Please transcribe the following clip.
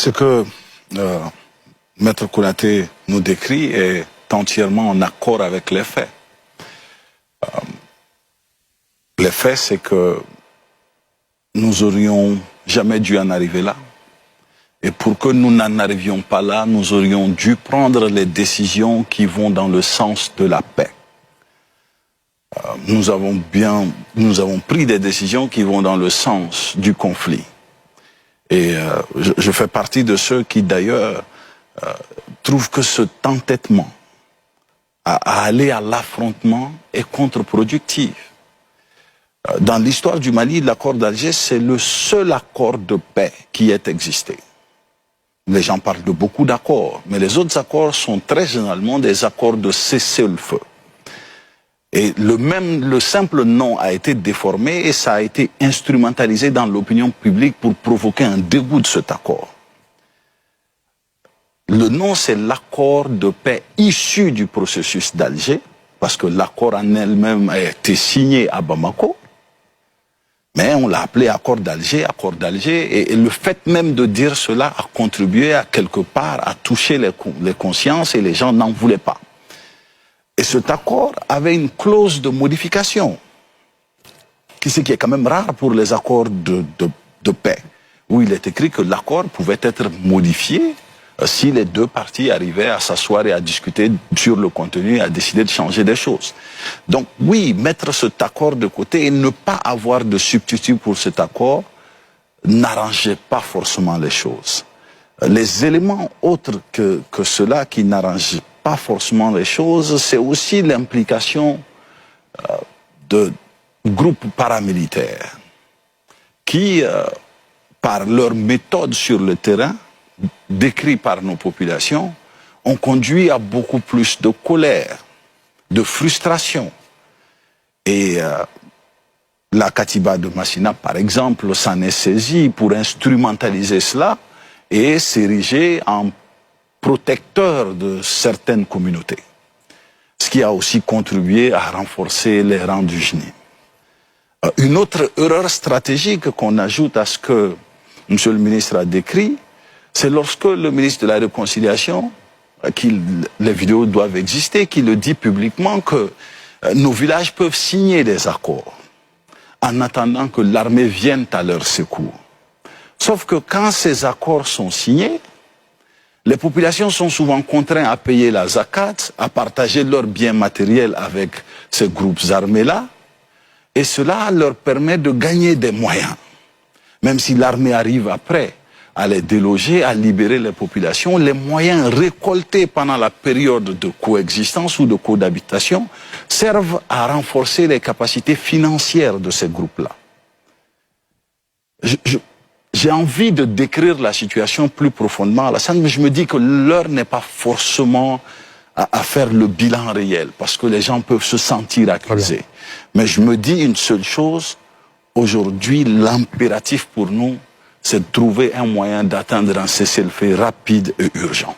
Ce que Maître Konaté nous décrit est entièrement en accord avec les faits. Les faits, c'est que nous aurions jamais dû en arriver là. Et pour que nous n'en arrivions pas là, nous aurions dû prendre les décisions qui vont dans le sens de la paix. Nous avons pris des décisions qui vont dans le sens du conflit. Et je fais partie de ceux qui, d'ailleurs, trouvent que cet entêtement à aller à l'affrontement est contre-productif. Dans l'histoire du Mali, l'accord d'Alger, c'est le seul accord de paix qui ait existé. Les gens parlent de beaucoup d'accords, mais les autres accords sont très généralement des accords de cessez-le-feu. Et le simple nom a été déformé et ça a été instrumentalisé dans l'opinion publique pour provoquer un dégoût de cet accord. Le nom, c'est l'accord de paix issu du processus d'Alger, parce que l'accord en elle-même a été signé à Bamako, mais on l'a appelé accord d'Alger, et le fait même de dire cela a contribué à quelque part à toucher les consciences et les gens n'en voulaient pas. Et cet accord avait une clause de modification, ce qui est quand même rare pour les accords de paix, où il est écrit que l'accord pouvait être modifié si les deux parties arrivaient à s'asseoir et à discuter sur le contenu et à décider de changer des choses. Donc oui, mettre cet accord de côté et ne pas avoir de substitut pour cet accord n'arrangeait pas forcément les choses. Les éléments autres que cela qui n'arrangent pas forcément les choses, c'est aussi l'implication de groupes paramilitaires qui, par leur méthode sur le terrain, décrit par nos populations, ont conduit à beaucoup plus de colère, de frustration. Et la Katiba de Massina, par exemple, s'en est saisie pour instrumentaliser cela et s'ériger en protecteur de certaines communautés. Ce qui a aussi contribué à renforcer les rangs du JNIM. Une autre erreur stratégique qu'on ajoute à ce que M. le ministre a décrit, c'est lorsque le ministre de la Réconciliation, les vidéos doivent exister, qui le dit publiquement que nos villages peuvent signer des accords en attendant que l'armée vienne à leur secours. Sauf que quand ces accords sont signés, les populations sont souvent contraintes à payer la zakat, à partager leurs biens matériels avec ces groupes armés-là, et cela leur permet de gagner des moyens. Même si l'armée arrive après à les déloger, à libérer les populations, les moyens récoltés pendant la période de coexistence ou de cohabitation servent à renforcer les capacités financières de ces groupes-là. J'ai envie de décrire la situation plus profondément, Alassane, mais je me dis que l'heure n'est pas forcément à faire le bilan réel, parce que les gens peuvent se sentir accusés. Mais je me dis une seule chose, aujourd'hui, l'impératif pour nous, c'est de trouver un moyen d'atteindre un cessez-le-feu rapide et urgent.